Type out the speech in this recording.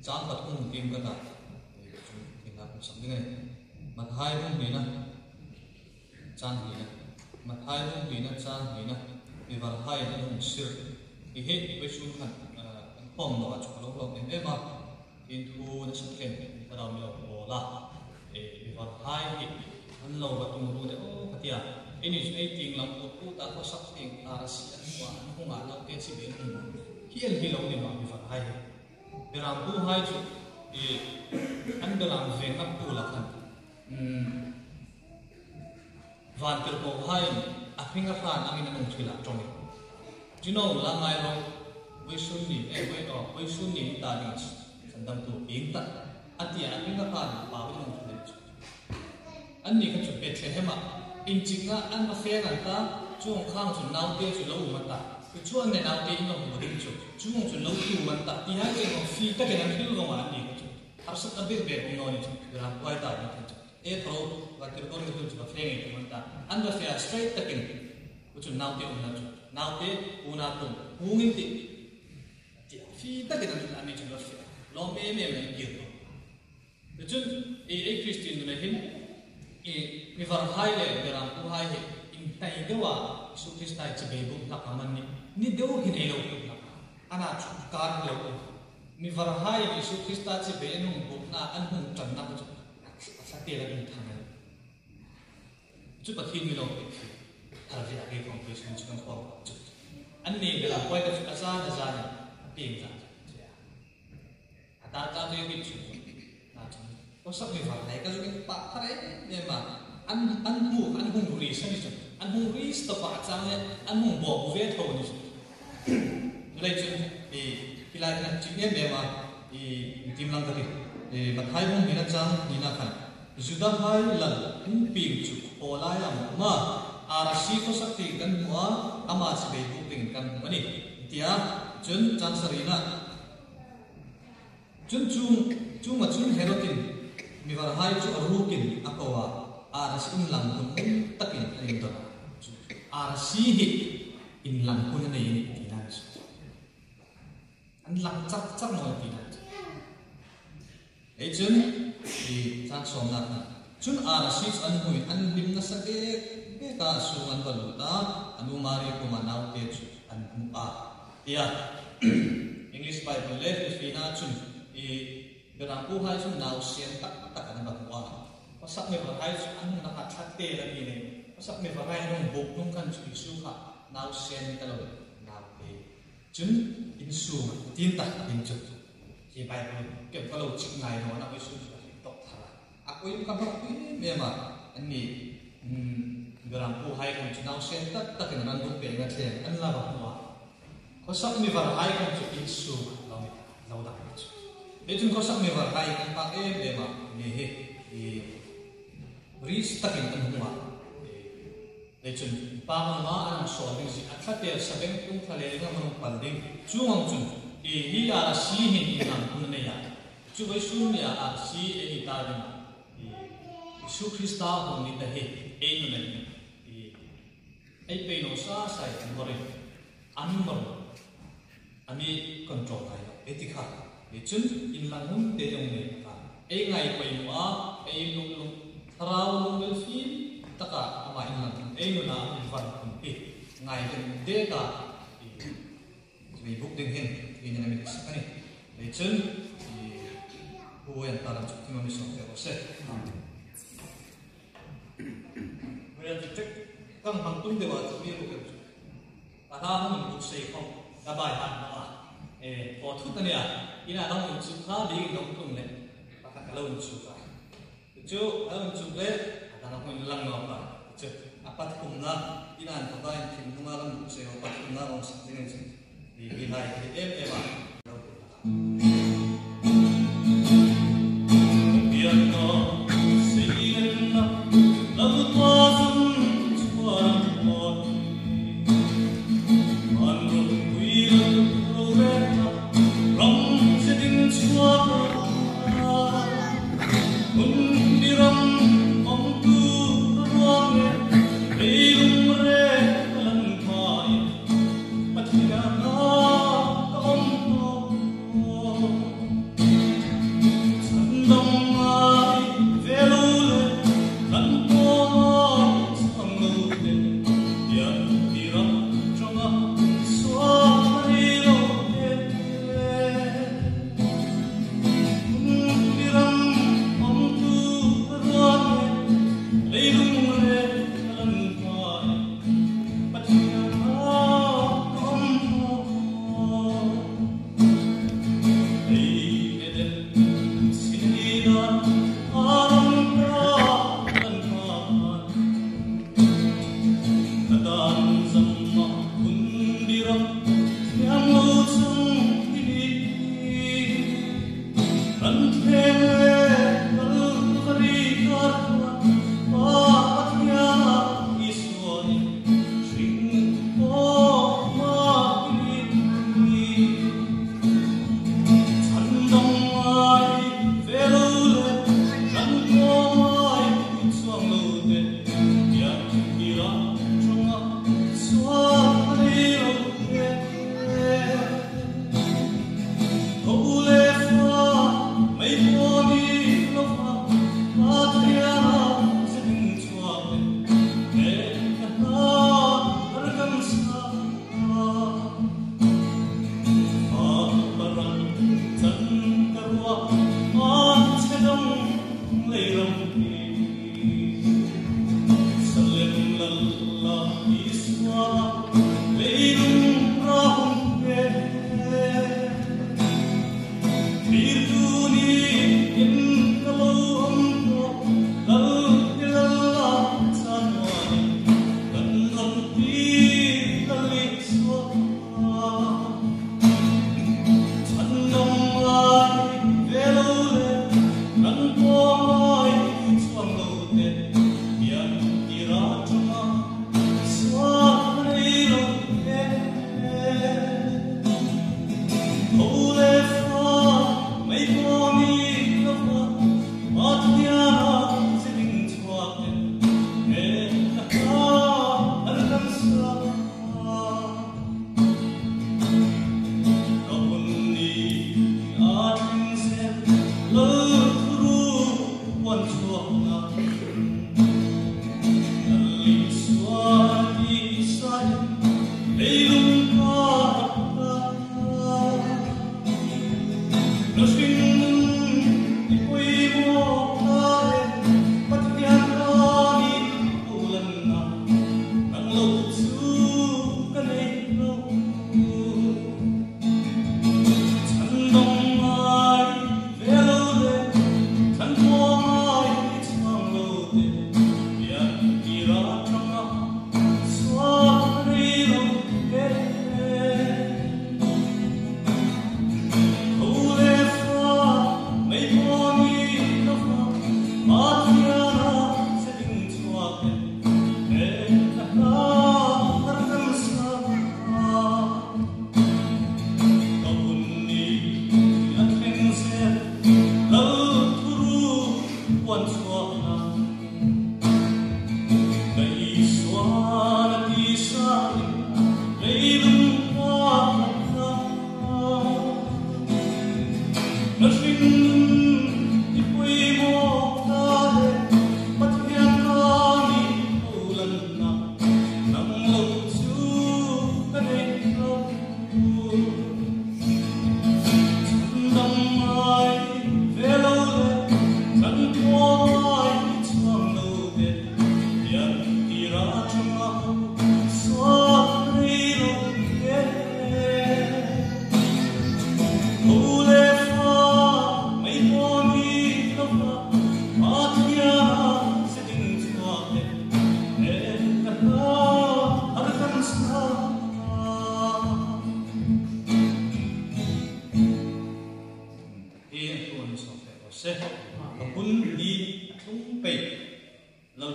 chán vật không tìm cái nào thì là cũng sống như này mặt hai không đi nè chán gì nè mặt hai không đi nè chán gì nè vì vào hai nó không sửa thì hết với xuống hẳn phong nó cho lâu lâu đến em mà in thu nó xuất hiện cái đầu nhiều bộ là vì vào hai thì anh lâu và tung luôn đấy ô cái gì anh ấy tiếng lòng của ta có sắc tiếng xí anh qua anh không ngại lâu cái gì bên khi anh lâu thì mà vì vào hai để làm tu hai chút thì anh đã làm về ngắm tu là khăn van từ cổ hai anh gặp phản anh nên không chịu làm trong mình you know là ngày rồi với xuân đi với xuân đi ta đi sản phẩm tu biến tận anh thì anh gặp phản bảo với không chịu làm anh đi cái chuyện biệt thế mà in chính là anh mà phê người ta chuông khang chuông nào kia chuông lâu mà ta chuông này nào kia nó không định chuông chuông lâu tu mà ta thì hai cái nó phi tất cả những thứ mà anh đi cái chuông har sắc abir be cũng nói chuông làm quay ta nó thế pro và cái con người chuông phê người mà ta anh mà phê straight tất cả chuông nào kia nó chuông nào kia una tu hungin ti phi tất cả những thứ anh đi chuông phê lo mê nhiều chuông ấy Christian này hin mi var hai le beram ku hai he in tai dewa su kristai chibe bu na kaman ni dewo hin elo ku na ana chu kar lo mi var hai ni su kristai chibe nu bu na an hun chan na chu sa te la in thang chu pathin mi lo thar vi age competition chu kan ko chu an ni bela koi ka asa na za ni ping za ata ta te bi chu có sắc người phật này cái cái bạc thế nhưng mà anh hùng rì sao chứ anh hùng rì tập bạc sang này anh hùng bỏ về thôi như đây chứ thì lại là chính nhân để mà thì tìm làm cái thì mặt hai hùng mình sang đi na khăn juda hai lần hùng pin chụp hồ lai làm mà arasi có sắc thì cần mua ama chỉ về hùng pin cần mà đi thì chân chân sarina chân chung mà chung heroin mi var hai chu arukin akawa aras in lang kun takin ain to arasi hi in lang kun nei ni tinan an lang chak no tinan e chun i chak som na chun arasi an hui an lim na sa ke ka su an baluta anu mari ko manaw te chu an a ya English Bible le fina chun i beram pu hai chun naw sian tak kan ba wa pasak me ba hai an na ka that te la ni ne pasak me ba hai nong bok nong kan chu su kha naw sian ta lo naw te chun in su tin ta in chu ki bai ko ke ko lo chik ngai no na ko su tok tha a ko im ka ba pi me ma an ni beram pu hai kan chu naw sian tak kan nan bok pe nga the an la ba wa pasak me ba hai kan chu in su lo da chu để chúng có sắc mê vào tay anh bác em để mà nghề hết thì ris tất nhiên anh hoa để chúng ba mong má anh soi những gì anh phát hiện sắc em cũng phải lấy cái mong bản định chú mong chúng thì hi à si hình làm cũng này à chú với chú này à si ấy ta đi thì chú Christa hôm nay ta hết ấy nó này thì ấy bây nó sa sai anh mong anh ấy control này ấy thì khác chun in lang hum te yong ne ka e ngai pai wa e lung tharau lung bel fi taka ama in lang e no na van kum pi ngai den de ka vi buk ding hen in na mi sakani e chun hu yan ta ram chuk mi so ke ose wen ji tek kang hang tum de wa chu mi ru ke ta ha hum buk sei khong da bai han ma for thut ne ya ina dong in chu kha di dong tum le pa ka lo in chu ka chu lo in chu le ta na ko lang no ka chu apat kum na ina an ka in thim nu ma lam se ho pat kum na ong sa ding sin di lai di em ba bian no sin na la tu zum chuan mon an ru wi ro ve rong chua un đi rong ông tu ruang re lung re lan thoi bắt ga na ông se kun ni tung pe lo